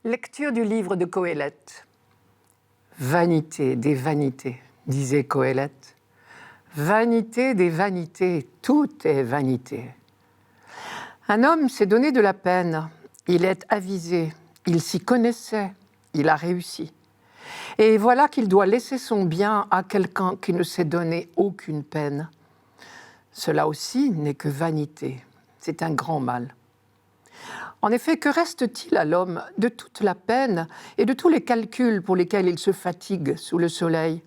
Lecture du livre de Qoéleth. Vanité des vanités, disait Qoéleth. Vanité des vanités, tout est vanité. Un homme s'est donné de la peine, il est avisé, il s'y connaissait, il a réussi. Et voilà qu'il doit laisser son bien à quelqu'un qui ne s'est donné aucune peine. Cela aussi n'est que vanité, c'est un grand mal. En effet, que reste-t-il à l'homme de toute la peine et de tous les calculs pour lesquels il se fatigue sous le soleil ?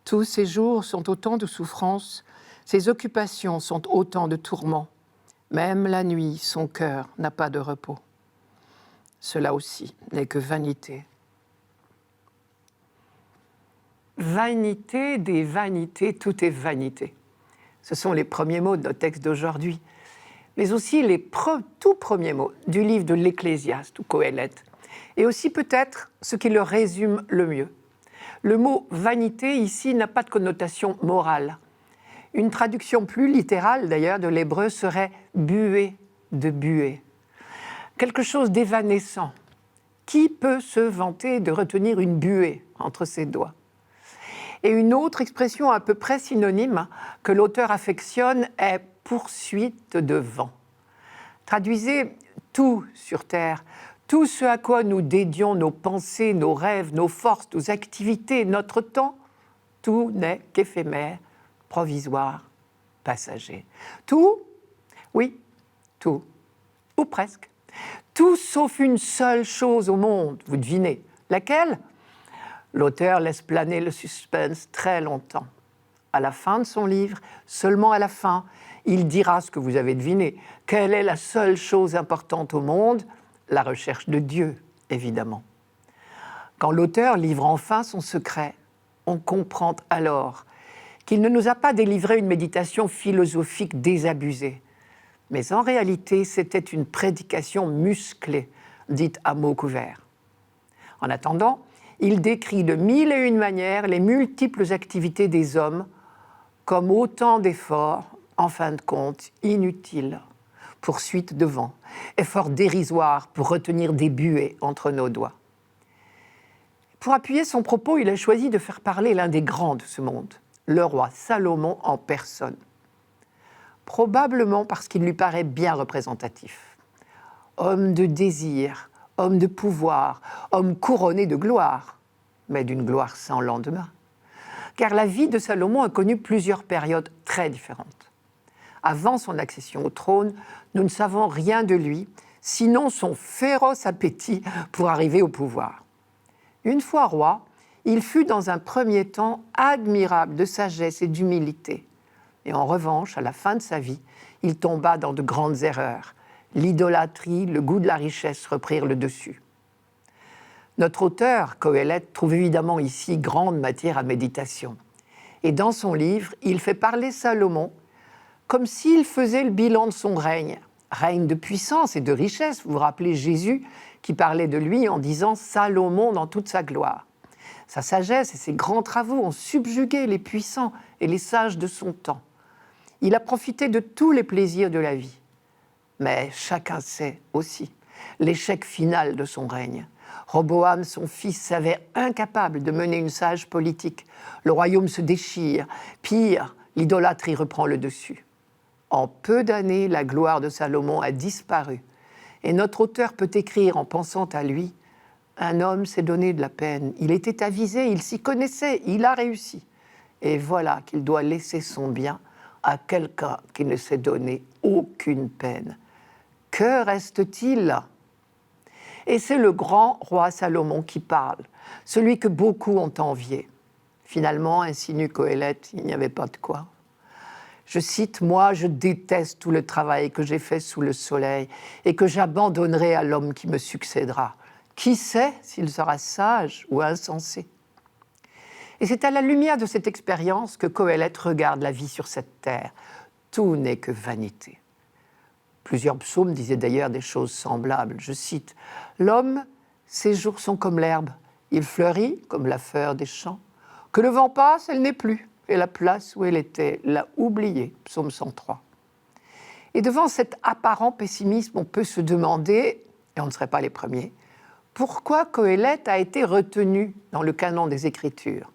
Tous ses jours sont autant de souffrances, ses occupations sont autant de tourments. Même la nuit, son cœur n'a pas de repos. Cela aussi n'est que vanité. Vanité des vanités, tout est vanité. Ce sont les premiers mots de notre texte d'aujourd'hui, mais aussi les tout premiers mots du livre de l'Ecclésiaste ou Qoéleth, et aussi peut-être ce qui le résume le mieux. Le mot « vanité » ici n'a pas de connotation morale. Une traduction plus littérale d'ailleurs de l'hébreu serait « buée » de buée. Quelque chose d'évanescent. Qui peut se vanter de retenir une buée entre ses doigts ? Et une autre expression à peu près synonyme que l'auteur affectionne est « poursuite de vent ». Traduisez tout sur terre, tout ce à quoi nous dédions nos pensées, nos rêves, nos forces, nos activités, notre temps, tout n'est qu'éphémère, provisoire, passager. Tout, oui, tout, ou presque. Tout sauf une seule chose au monde, vous devinez. Laquelle ? L'auteur laisse planer le suspense très longtemps. À la fin de son livre, seulement à la fin, il dira ce que vous avez deviné. Quelle est la seule chose importante au monde ? La recherche de Dieu, évidemment. Quand l'auteur livre enfin son secret, on comprend alors qu'il ne nous a pas délivré une méditation philosophique désabusée, mais en réalité, c'était une prédication musclée, dite à mots couverts. En attendant, il décrit de mille et une manières les multiples activités des hommes comme autant d'efforts, en fin de compte, inutiles, poursuite de vent, efforts dérisoires pour retenir des buées entre nos doigts. Pour appuyer son propos, il a choisi de faire parler l'un des grands de ce monde, le roi Salomon en personne. Probablement parce qu'il lui paraît bien représentatif. Homme de désir, homme de pouvoir, homme couronné de gloire, mais d'une gloire sans lendemain. Car la vie de Salomon a connu plusieurs périodes très différentes. Avant son accession au trône, nous ne savons rien de lui, sinon son féroce appétit pour arriver au pouvoir. Une fois roi, il fut dans un premier temps admirable de sagesse et d'humilité. Et en revanche, à la fin de sa vie, il tomba dans de grandes erreurs. L'idolâtrie, le goût de la richesse reprirent le dessus. Notre auteur, Qoéleth, trouve évidemment ici grande matière à méditation. Et dans son livre, il fait parler Salomon comme s'il faisait le bilan de son règne. Règne de puissance et de richesse. Vous vous rappelez Jésus qui parlait de lui en disant « Salomon dans toute sa gloire ». Sa sagesse et ses grands travaux ont subjugué les puissants et les sages de son temps. Il a profité de tous les plaisirs de la vie. Mais chacun sait aussi l'échec final de son règne. Roboam, son fils, s'avère incapable de mener une sage politique. Le royaume se déchire. Pire, l'idolâtrie reprend le dessus. En peu d'années, la gloire de Salomon a disparu. Et notre auteur peut écrire en pensant à lui « Un homme s'est donné de la peine. Il était avisé, il s'y connaissait, il a réussi. Et voilà qu'il doit laisser son bien à quelqu'un qui ne s'est donné aucune peine. Que reste-t-il » Et c'est le grand roi Salomon qui parle, celui que beaucoup ont envié. Finalement, insinue Qoéleth, il n'y avait pas de quoi. Je cite, « Moi, je déteste tout le travail que j'ai fait sous le soleil et que j'abandonnerai à l'homme qui me succédera. Qui sait s'il sera sage ou insensé ?» Et c'est à la lumière de cette expérience que Qoéleth regarde la vie sur cette terre. Tout n'est que vanité. Plusieurs psaumes disaient d'ailleurs des choses semblables. Je cite, « L'homme, ses jours sont comme l'herbe. Il fleurit comme la fleur des champs. Que le vent passe, elle n'est plus. Et la place où elle était l'a oubliée. » Psaume 103. Et devant cet apparent pessimisme, on peut se demander, et on ne serait pas les premiers, pourquoi Qoéleth a été retenu dans le canon des Écritures.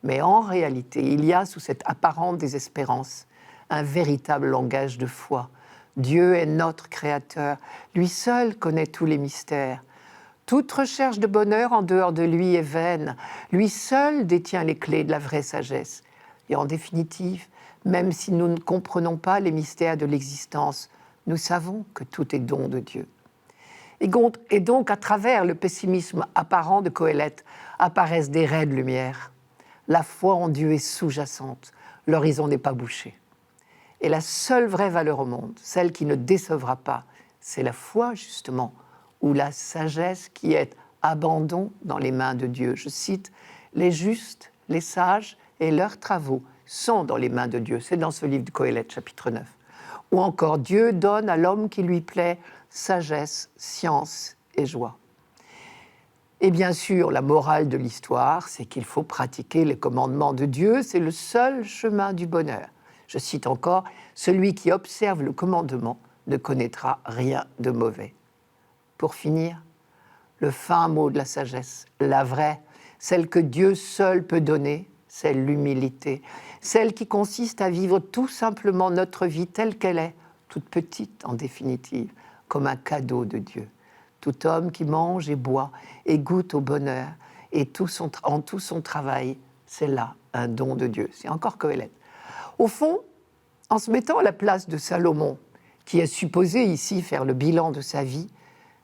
Mais en réalité, il y a sous cette apparente désespérance un véritable langage de foi. Dieu est notre Créateur, lui seul connaît tous les mystères. Toute recherche de bonheur en dehors de lui est vaine, lui seul détient les clés de la vraie sagesse. Et en définitive, même si nous ne comprenons pas les mystères de l'existence, nous savons que tout est don de Dieu. Et donc, à travers le pessimisme apparent de Qoéleth, apparaissent des raies de lumière. La foi en Dieu est sous-jacente, l'horizon n'est pas bouché. Et la seule vraie valeur au monde, celle qui ne décevra pas, c'est la foi, justement, ou la sagesse qui est abandon dans les mains de Dieu. Je cite, « Les justes, les sages et leurs travaux sont dans les mains de Dieu ». C'est dans ce livre de Qoéleth, chapitre 9. Ou encore, Dieu donne à l'homme qui lui plaît sagesse, science et joie. Et bien sûr, la morale de l'histoire, c'est qu'il faut pratiquer les commandements de Dieu, c'est le seul chemin du bonheur. Je cite encore, « Celui qui observe le commandement ne connaîtra rien de mauvais ». Pour finir, le fin mot de la sagesse, la vraie, celle que Dieu seul peut donner, c'est l'humilité, celle qui consiste à vivre tout simplement notre vie telle qu'elle est, toute petite en définitive, comme un cadeau de Dieu. Tout homme qui mange et boit et goûte au bonheur et en tout son travail, c'est là un don de Dieu. C'est encore Qoéleth. Au fond, en se mettant à la place de Salomon, qui est supposé ici faire le bilan de sa vie,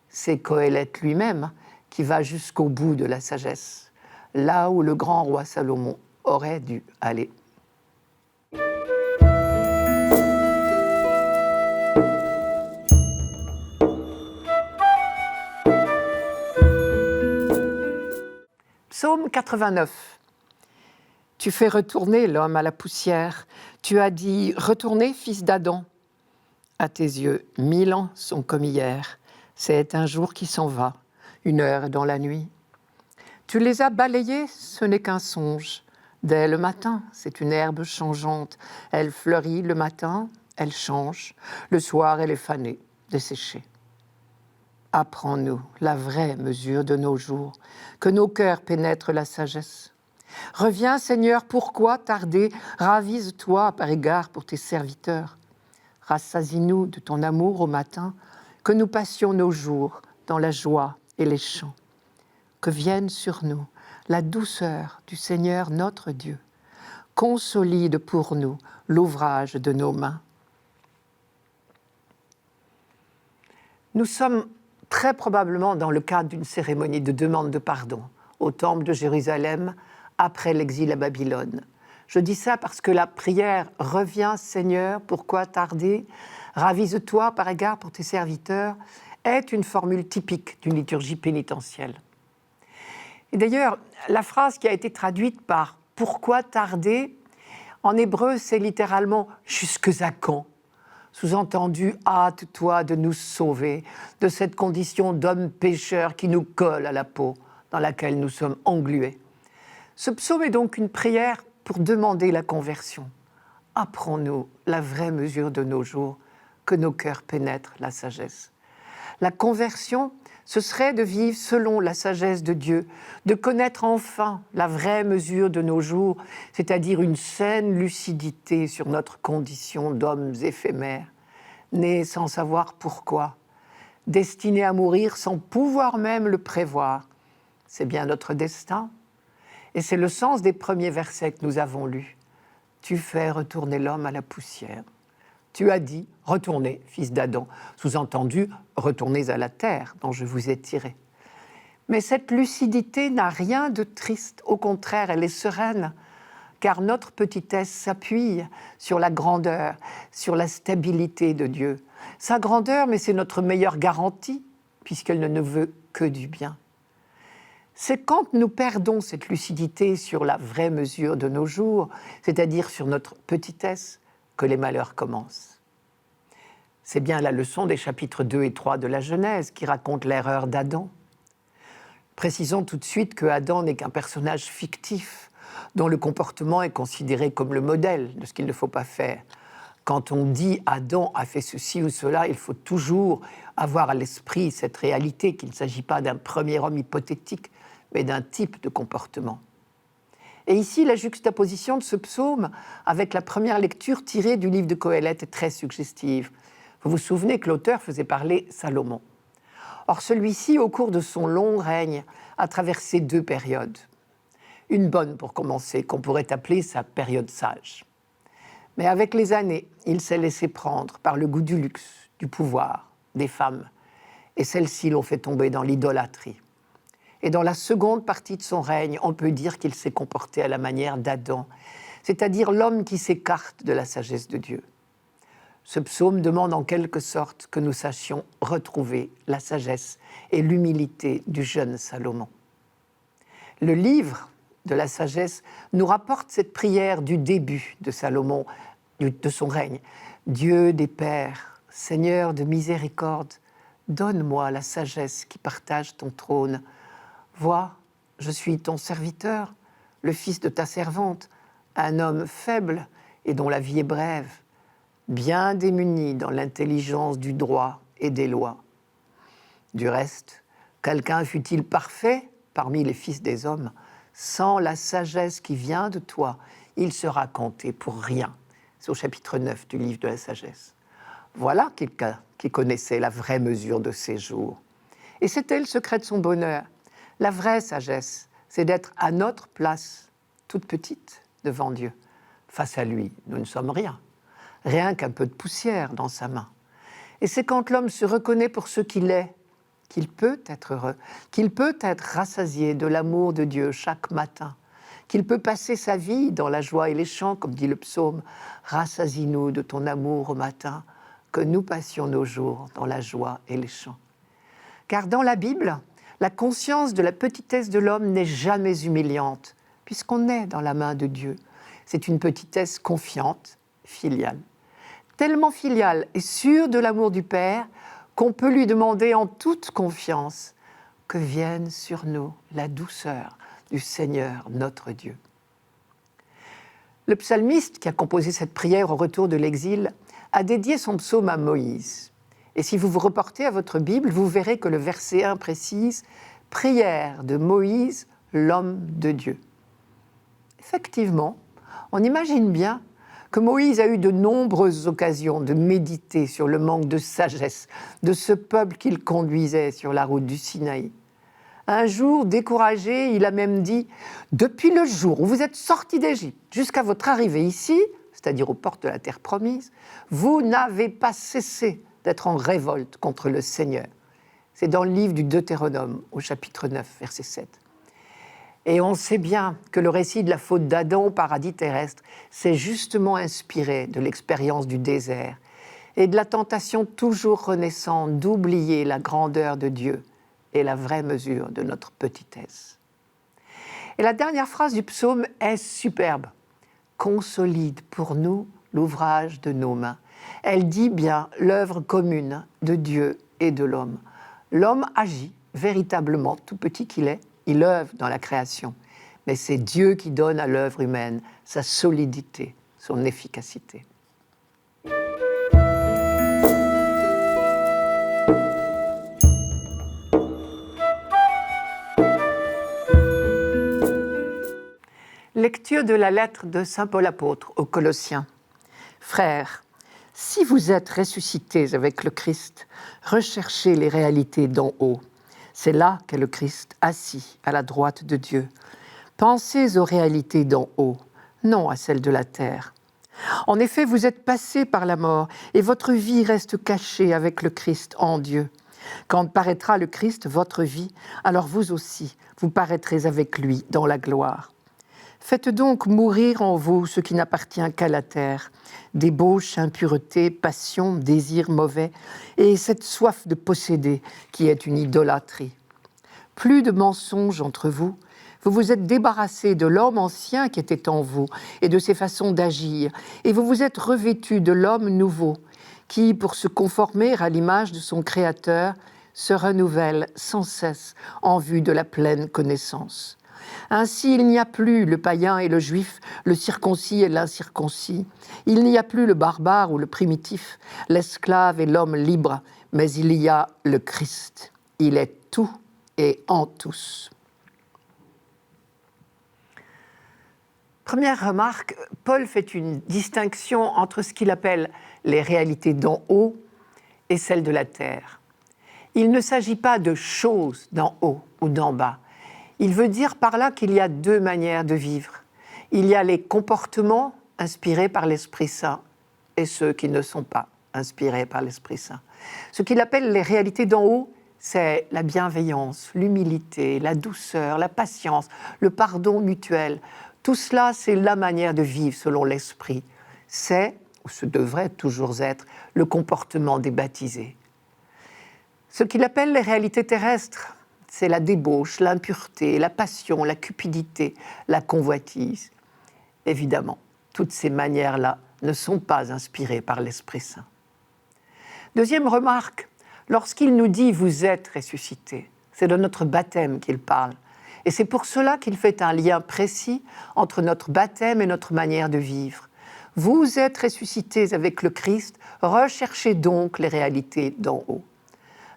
c'est Qoéleth lui-même qui va jusqu'au bout de la sagesse, là où le grand roi Salomon aurait dû aller. Psaume 89. Tu fais retourner l'homme à la poussière. Tu as dit, retournez, fils d'Adam. À tes yeux, 1000 ans sont comme hier. C'est un jour qui s'en va, une heure dans la nuit. Tu les as balayés, ce n'est qu'un songe. Dès le matin, c'est une herbe changeante. Elle fleurit le matin, elle change. Le soir, elle est fanée, desséchée. Apprends-nous la vraie mesure de nos jours, que nos cœurs pénètrent la sagesse. Reviens, Seigneur, pourquoi tarder? Ravise-toi par égard pour tes serviteurs. Rassasie-nous de ton amour au matin, que nous passions nos jours dans la joie et les chants. Que vienne sur nous la douceur du Seigneur notre Dieu. Consolide pour nous l'ouvrage de nos mains. Nous sommes très probablement dans le cadre d'une cérémonie de demande de pardon au temple de Jérusalem après l'exil à Babylone. Je dis ça parce que la prière « Reviens Seigneur, pourquoi tarder? Ravise-toi par égard pour tes serviteurs » est une formule typique d'une liturgie pénitentielle. Et d'ailleurs, la phrase qui a été traduite par « Pourquoi tarder ?» en hébreu, c'est littéralement « Jusque à quand ?» Sous-entendu, hâte-toi de nous sauver de cette condition d'homme pécheur qui nous colle à la peau, dans laquelle nous sommes englués. Ce psaume est donc une prière pour demander la conversion. Apprends-nous la vraie mesure de nos jours, que nos cœurs pénètrent la sagesse. La conversion, ce serait de vivre selon la sagesse de Dieu, de connaître enfin la vraie mesure de nos jours, c'est-à-dire une saine lucidité sur notre condition d'hommes éphémères, nés sans savoir pourquoi, destinés à mourir sans pouvoir même le prévoir. C'est bien notre destin, et c'est le sens des premiers versets que nous avons lus. Tu fais retourner l'homme à la poussière. Tu as dit, retournez, fils d'Adam, sous-entendu, retournez à la terre dont je vous ai tiré. Mais cette lucidité n'a rien de triste, au contraire, elle est sereine, car notre petitesse s'appuie sur la grandeur, sur la stabilité de Dieu. Sa grandeur, mais c'est notre meilleure garantie, puisqu'elle ne nous veut que du bien. C'est quand nous perdons cette lucidité sur la vraie mesure de nos jours, c'est-à-dire sur notre petitesse, que les malheurs commencent. C'est bien la leçon des chapitres 2 et 3 de la Genèse qui raconte l'erreur d'Adam. Précisons tout de suite que Adam n'est qu'un personnage fictif dont le comportement est considéré comme le modèle de ce qu'il ne faut pas faire. Quand on dit Adam a fait ceci ou cela, il faut toujours Avoir à l'esprit cette réalité qu'il ne s'agit pas d'un premier homme hypothétique, mais d'un type de comportement. Et ici, la juxtaposition de ce psaume avec la première lecture tirée du livre de Qoéleth est très suggestive. Vous vous souvenez que l'auteur faisait parler Salomon. Or, celui-ci, au cours de son long règne, a traversé 2 périodes. Une bonne pour commencer, qu'on pourrait appeler sa période sage. Mais avec les années, il s'est laissé prendre par le goût du luxe, du pouvoir, des femmes, et celles-ci l'ont fait tomber dans l'idolâtrie. Et dans la seconde partie de son règne, on peut dire qu'il s'est comporté à la manière d'Adam, c'est-à-dire l'homme qui s'écarte de la sagesse de Dieu. Ce psaume demande en quelque sorte que nous sachions retrouver la sagesse et l'humilité du jeune Salomon. Le livre de la sagesse nous rapporte cette prière du début de Salomon, de son règne. Dieu des pères, Seigneur de miséricorde, donne-moi la sagesse qui partage ton trône. Vois, je suis ton serviteur, le fils de ta servante, un homme faible et dont la vie est brève, bien démuni dans l'intelligence du droit et des lois. Du reste, quelqu'un fût-il parfait parmi les fils des hommes, sans la sagesse qui vient de toi, il sera compté pour rien. C'est au chapitre 9 du livre de la sagesse. Voilà quelqu'un qui connaissait la vraie mesure de ses jours. Et c'était le secret de son bonheur. La vraie sagesse, c'est d'être à notre place, toute petite, devant Dieu. Face à lui, nous ne sommes rien. Rien qu'un peu de poussière dans sa main. Et c'est quand l'homme se reconnaît pour ce qu'il est, qu'il peut être heureux, qu'il peut être rassasié de l'amour de Dieu chaque matin, qu'il peut passer sa vie dans la joie et les chants, comme dit le psaume, « Rassasie-nous de ton amour au matin, que nous passions nos jours dans la joie et les chants. » Car dans la Bible, la conscience de la petitesse de l'homme n'est jamais humiliante, puisqu'on est dans la main de Dieu. C'est une petitesse confiante, filiale. Tellement filiale et sûre de l'amour du Père qu'on peut lui demander en toute confiance que vienne sur nous la douceur du Seigneur notre Dieu. Le psalmiste qui a composé cette prière au retour de l'exil a dédié son psaume à Moïse. Et si vous vous reportez à votre Bible, vous verrez que le verset 1 précise « Prière de Moïse, l'homme de Dieu ». Effectivement, on imagine bien que Moïse a eu de nombreuses occasions de méditer sur le manque de sagesse de ce peuple qu'il conduisait sur la route du Sinaï. Un jour, découragé, il a même dit « Depuis le jour où vous êtes sortis d'Égypte jusqu'à votre arrivée ici, c'est-à-dire aux portes de la terre promise, vous n'avez pas cessé d'être en révolte contre le Seigneur. » C'est dans le livre du Deutéronome, au chapitre 9, verset 7. Et on sait bien que le récit de la faute d'Adam au paradis terrestre s'est justement inspiré de l'expérience du désert et de la tentation toujours renaissante d'oublier la grandeur de Dieu et la vraie mesure de notre petitesse. Et la dernière phrase du psaume est superbe. « Consolide pour nous l'ouvrage de nos mains ». Elle dit bien l'œuvre commune de Dieu et de l'homme. L'homme agit véritablement, tout petit qu'il est, il œuvre dans la création. Mais c'est Dieu qui donne à l'œuvre humaine sa solidité, son efficacité. Lecture de la lettre de saint Paul apôtre aux Colossiens. Frères, si vous êtes ressuscités avec le Christ, recherchez les réalités d'en haut. C'est là qu'est le Christ, assis à la droite de Dieu. Pensez aux réalités d'en haut, non à celles de la terre. En effet, vous êtes passés par la mort et votre vie reste cachée avec le Christ en Dieu. Quand paraîtra le Christ, votre vie, alors vous aussi, vous paraîtrez avec lui dans la gloire. Faites donc mourir en vous ce qui n'appartient qu'à la terre, débauche, impureté, passion, désir mauvais, et cette soif de posséder qui est une idolâtrie. Plus de mensonges entre vous, vous vous êtes débarrassés de l'homme ancien qui était en vous et de ses façons d'agir, et vous vous êtes revêtus de l'homme nouveau, qui, pour se conformer à l'image de son Créateur, se renouvelle sans cesse en vue de la pleine connaissance. Ainsi, il n'y a plus le païen et le juif, le circoncis et l'incirconcis. Il n'y a plus le barbare ou le primitif, l'esclave et l'homme libre, mais il y a le Christ. Il est tout et en tous. Première remarque, Paul fait une distinction entre ce qu'il appelle les réalités d'en haut et celles de la terre. Il ne s'agit pas de choses d'en haut ou d'en bas. Il veut dire par là qu'il y a deux manières de vivre. Il y a les comportements inspirés par l'Esprit Saint et ceux qui ne sont pas inspirés par l'Esprit Saint. Ce qu'il appelle les réalités d'en haut, c'est la bienveillance, l'humilité, la douceur, la patience, le pardon mutuel. Tout cela, c'est la manière de vivre selon l'Esprit. C'est, ou ce devrait toujours être, le comportement des baptisés. Ce qu'il appelle les réalités terrestres, c'est la débauche, l'impureté, la passion, la cupidité, la convoitise. Évidemment, toutes ces manières-là ne sont pas inspirées par l'Esprit Saint. Deuxième remarque, lorsqu'il nous dit « vous êtes ressuscités », c'est de notre baptême qu'il parle. Et c'est pour cela qu'il fait un lien précis entre notre baptême et notre manière de vivre. Vous êtes ressuscités avec le Christ, recherchez donc les réalités d'en haut.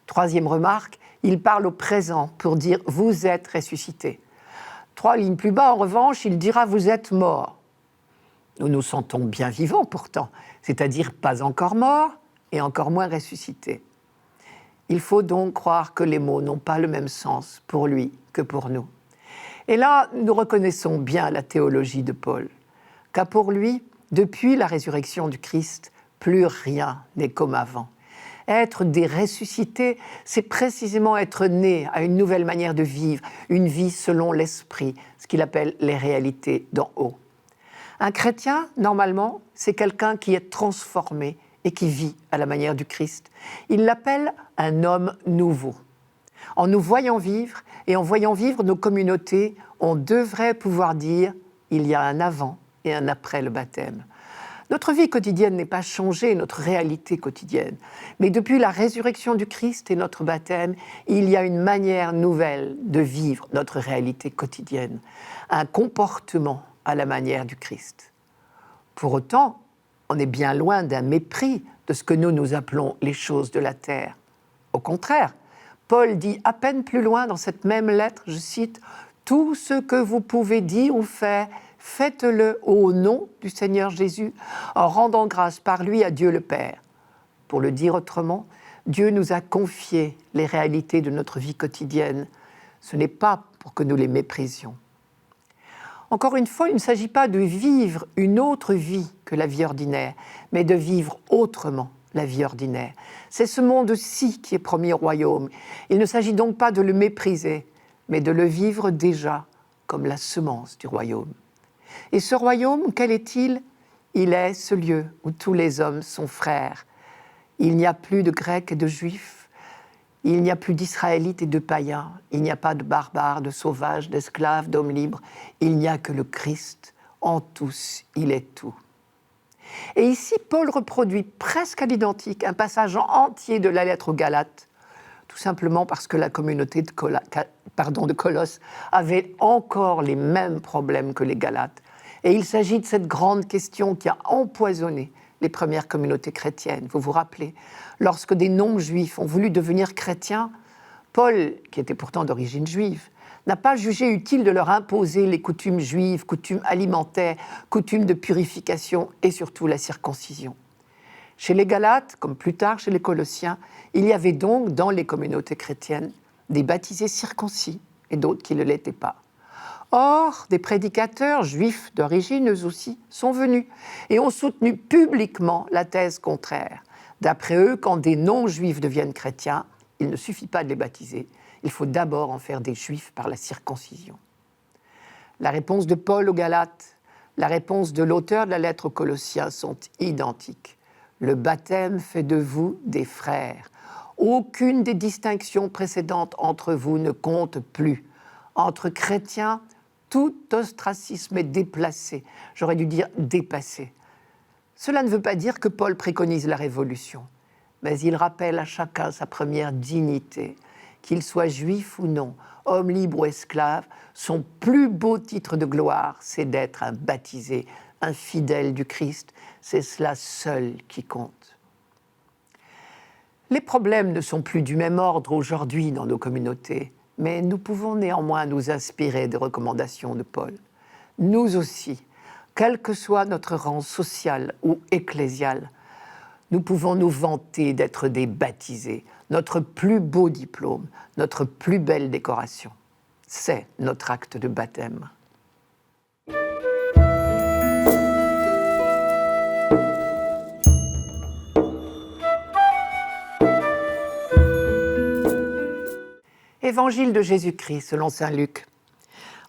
Troisième remarque, il parle au présent pour dire « vous êtes ressuscités ». 3 lignes plus bas, en revanche, il dira « vous êtes morts ». Nous nous sentons bien vivants pourtant, c'est-à-dire pas encore morts et encore moins ressuscités. Il faut donc croire que les mots n'ont pas le même sens pour lui que pour nous. Et là, nous reconnaissons bien la théologie de Paul, car pour lui, depuis la résurrection du Christ, plus rien n'est comme avant. Être des ressuscités, c'est précisément être né à une nouvelle manière de vivre, une vie selon l'esprit, ce qu'il appelle les réalités d'en haut. Un chrétien, normalement, c'est quelqu'un qui est transformé et qui vit à la manière du Christ. Il l'appelle un homme nouveau. En nous voyant vivre et en voyant vivre nos communautés, on devrait pouvoir dire il y a un avant et un après le baptême. Notre vie quotidienne n'est pas changée, notre réalité quotidienne. Mais depuis la résurrection du Christ et notre baptême, il y a une manière nouvelle de vivre notre réalité quotidienne, un comportement à la manière du Christ. Pour autant, on est bien loin d'un mépris de ce que nous appelons les choses de la terre. Au contraire, Paul dit à peine plus loin dans cette même lettre, je cite, « Tout ce que vous pouvez dire ou faire, faites-le au nom du Seigneur Jésus, en rendant grâce par lui à Dieu le Père. » Pour le dire autrement, Dieu nous a confié les réalités de notre vie quotidienne. Ce n'est pas pour que nous les méprisions. Encore une fois, il ne s'agit pas de vivre une autre vie que la vie ordinaire, mais de vivre autrement la vie ordinaire. C'est ce monde-ci qui est premier royaume. Il ne s'agit donc pas de le mépriser, mais de le vivre déjà comme la semence du royaume. Et ce royaume, quel est-il ? Il est ce lieu où tous les hommes sont frères. Il n'y a plus de Grecs et de Juifs, il n'y a plus d'Israélites et de païens, il n'y a pas de barbares, de sauvages, d'esclaves, d'hommes libres, il n'y a que le Christ. En tous, il est tout. Et ici, Paul reproduit presque à l'identique un passage entier de la lettre aux Galates, tout simplement parce que la communauté de Colosse avait encore les mêmes problèmes que les Galates. Et il s'agit de cette grande question qui a empoisonné les premières communautés chrétiennes. Vous vous rappelez, lorsque des non-juifs ont voulu devenir chrétiens, Paul, qui était pourtant d'origine juive, n'a pas jugé utile de leur imposer les coutumes juives, coutumes alimentaires, coutumes de purification et surtout la circoncision. Chez les Galates, comme plus tard chez les Colossiens, il y avait donc dans les communautés chrétiennes des baptisés circoncis et d'autres qui ne l'étaient pas. Or, des prédicateurs juifs d'origine, eux aussi, sont venus et ont soutenu publiquement la thèse contraire. D'après eux, quand des non-juifs deviennent chrétiens, il ne suffit pas de les baptiser, il faut d'abord en faire des juifs par la circoncision. La réponse de Paul aux Galates, la réponse de l'auteur de la lettre aux Colossiens sont identiques. Le baptême fait de vous des frères. Aucune des distinctions précédentes entre vous ne compte plus. Entre chrétiens, tout ostracisme est déplacé. J'aurais dû dire dépassé. Cela ne veut pas dire que Paul préconise la révolution, mais il rappelle à chacun sa première dignité. qu'il soit juif ou non, homme libre ou esclave, son plus beau titre de gloire, c'est d'être un baptisé, un fidèle du Christ. C'est cela seul qui compte. Les problèmes ne sont plus du même ordre aujourd'hui dans nos communautés, mais nous pouvons néanmoins nous inspirer des recommandations de Paul. Nous aussi, quel que soit notre rang social ou ecclésial, nous pouvons nous vanter d'être des baptisés, notre plus beau diplôme, notre plus belle décoration. C'est notre acte de baptême. Évangile de Jésus-Christ selon saint Luc.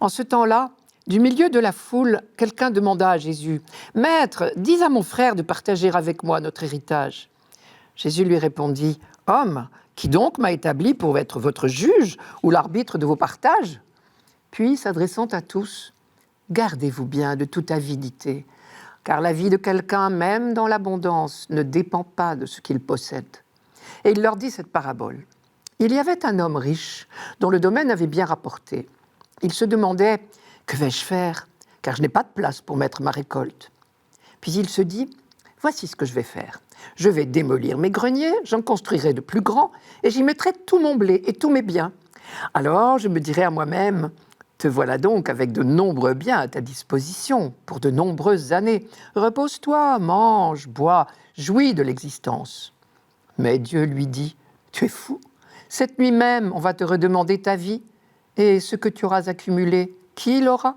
En ce temps-là, du milieu de la foule, quelqu'un demanda à Jésus « Maître, dis à mon frère de partager avec moi notre héritage. » Jésus lui répondit « Homme, qui donc m'a établi pour être votre juge ou l'arbitre de vos partages ?» Puis, s'adressant à tous, « Gardez-vous bien de toute avidité, car la vie de quelqu'un, même dans l'abondance, ne dépend pas de ce qu'il possède. » Et il leur dit cette parabole. Il y avait un homme riche dont le domaine avait bien rapporté. Il se demandait « Que vais-je faire ? Car je n'ai pas de place pour mettre ma récolte. » Puis il se dit « Voici ce que je vais faire. Je vais démolir mes greniers, j'en construirai de plus grands et j'y mettrai tout mon blé et tous mes biens. Alors je me dirai à moi-même « Te voilà donc avec de nombreux biens à ta disposition pour de nombreuses années. Repose-toi, mange, bois, jouis de l'existence. » Mais Dieu lui dit « Tu es fou. Cette nuit même, on va te redemander ta vie, et ce que tu auras accumulé, qui l'aura ?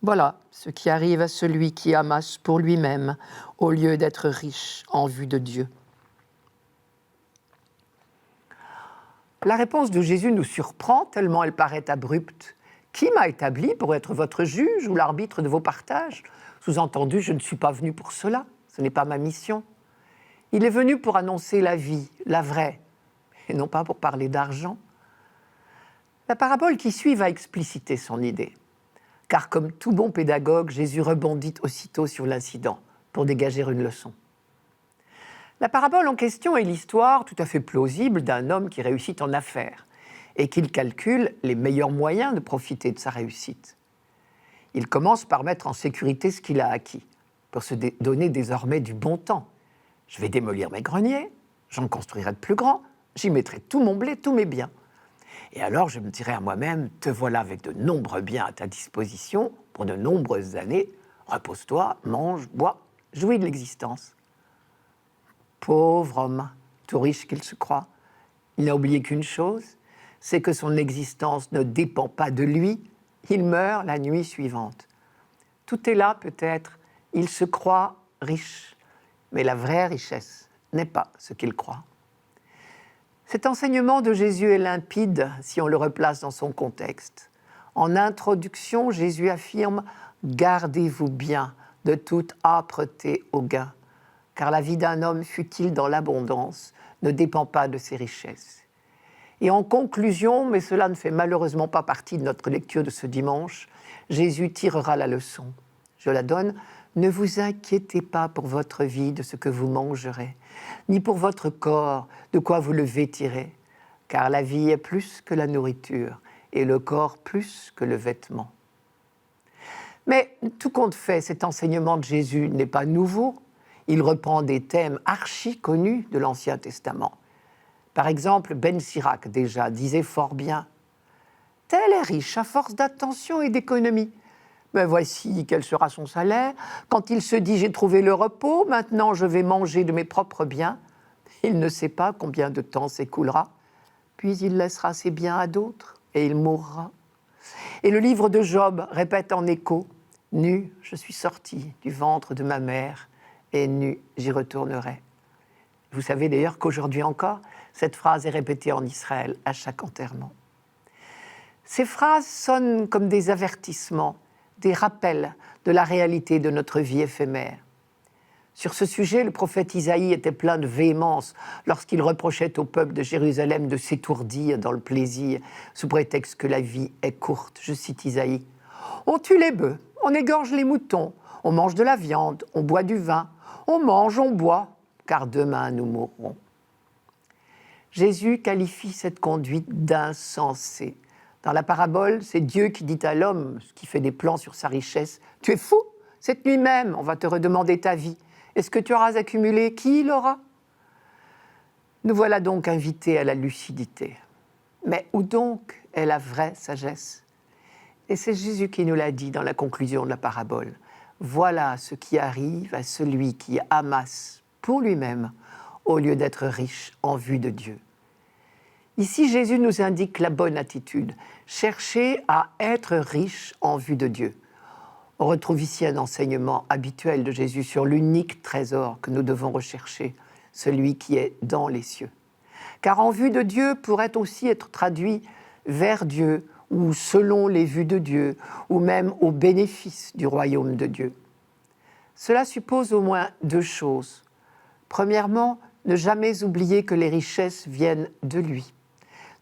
Voilà ce qui arrive à celui qui amasse pour lui-même, au lieu d'être riche en vue de Dieu. » La réponse de Jésus nous surprend tellement elle paraît abrupte. « Qui m'a établi pour être votre juge ou l'arbitre de vos partages ?» Sous-entendu, je ne suis pas venu pour cela, ce n'est pas ma mission. Il est venu pour annoncer la vie, la vraie, et non pas pour parler d'argent. La parabole qui suit va expliciter son idée. Car comme tout bon pédagogue, Jésus rebondit aussitôt sur l'incident pour dégager une leçon. La parabole en question est l'histoire tout à fait plausible d'un homme qui réussit en affaires et qu'il calcule les meilleurs moyens de profiter de sa réussite. Il commence par mettre en sécurité ce qu'il a acquis, pour se donner désormais du bon temps. Je vais démolir mes greniers, j'en construirai de plus grands, j'y mettrai tout mon blé, tous mes biens. Et alors je me dirai à moi-même, te voilà avec de nombreux biens à ta disposition pour de nombreuses années, repose-toi, mange, bois, jouis de l'existence. Pauvre homme, tout riche qu'il se croit, il n'a oublié qu'une chose, c'est que son existence ne dépend pas de lui, il meurt la nuit suivante. Tout est là peut-être, il se croit riche, mais la vraie richesse n'est pas ce qu'il croit. Cet enseignement de Jésus est limpide si on le replace dans son contexte. En introduction, Jésus affirme « Gardez-vous bien de toute âpreté au gain, car la vie d'un homme, fût-il dans l'abondance, ne dépend pas de ses richesses. » Et en conclusion, mais cela ne fait malheureusement pas partie de notre lecture de ce dimanche, Jésus tirera la leçon. Je la donne. Ne vous inquiétez pas pour votre vie de ce que vous mangerez, ni pour votre corps de quoi vous le vêtirez, car la vie est plus que la nourriture et le corps plus que le vêtement. Mais tout compte fait, cet enseignement de Jésus n'est pas nouveau. Il reprend des thèmes archi-connus de l'Ancien Testament. Par exemple, Ben Sirac, déjà, disait fort bien « Tel est riche à force d'attention et d'économie. Ben voici quel sera son salaire. Quand il se dit « j'ai trouvé le repos, maintenant je vais manger de mes propres biens », il ne sait pas combien de temps s'écoulera, puis il laissera ses biens à d'autres et il mourra. Et le livre de Job répète en écho « Nu, je suis sorti du ventre de ma mère, et nu, j'y retournerai. » Vous savez d'ailleurs qu'aujourd'hui encore, cette phrase est répétée en Israël à chaque enterrement. Ces phrases sonnent comme des avertissements, des rappels de la réalité de notre vie éphémère. Sur ce sujet, le prophète Isaïe était plein de véhémence lorsqu'il reprochait au peuple de Jérusalem de s'étourdir dans le plaisir sous prétexte que la vie est courte. Je cite Isaïe. « On tue les bœufs, on égorge les moutons, on mange de la viande, on boit du vin, on mange, on boit, car demain nous mourrons. » Jésus qualifie cette conduite d'insensée. Dans la parabole, c'est Dieu qui dit à l'homme, qui fait des plans sur sa richesse, « Tu es fou, cette nuit même, on va te redemander ta vie. Est-ce que tu auras accumulé? Qui l'aura ?» Nous voilà donc invités à la lucidité. Mais où donc est la vraie sagesse? Et c'est Jésus qui nous l'a dit dans la conclusion de la parabole. Voilà ce qui arrive à celui qui amasse pour lui-même au lieu d'être riche en vue de Dieu. Ici, Jésus nous indique la bonne attitude, chercher à être riche en vue de Dieu. On retrouve ici un enseignement habituel de Jésus sur l'unique trésor que nous devons rechercher, celui qui est dans les cieux. Car en vue de Dieu pourrait aussi être traduit vers Dieu ou selon les vues de Dieu ou même au bénéfice du royaume de Dieu. Cela suppose au moins deux choses. Premièrement, ne jamais oublier que les richesses viennent de lui.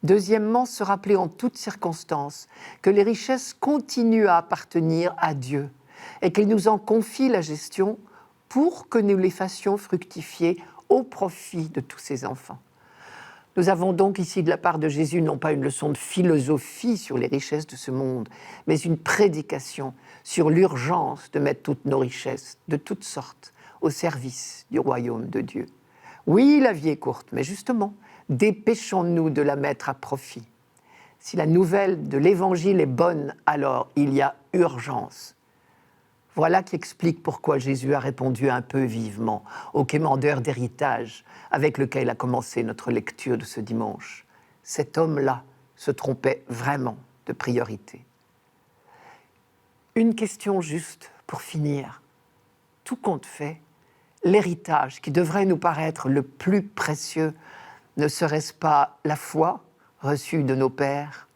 Deuxièmement, se rappeler en toutes circonstances que les richesses continuent à appartenir à Dieu et qu'il nous en confie la gestion pour que nous les fassions fructifier au profit de tous ses enfants. Nous avons donc ici de la part de Jésus non pas une leçon de philosophie sur les richesses de ce monde, mais une prédication sur l'urgence de mettre toutes nos richesses, de toutes sortes, au service du royaume de Dieu. Oui, la vie est courte, mais justement, dépêchons-nous de la mettre à profit. Si la nouvelle de l'Évangile est bonne, alors il y a urgence. Voilà qui explique pourquoi Jésus a répondu un peu vivement au quémandeur d'héritage avec lequel a commencé notre lecture de ce dimanche. Cet homme-là se trompait vraiment de priorité. Une question juste pour finir. Tout compte fait, l'héritage qui devrait nous paraître le plus précieux, ne serait-ce pas la foi reçue de nos pères,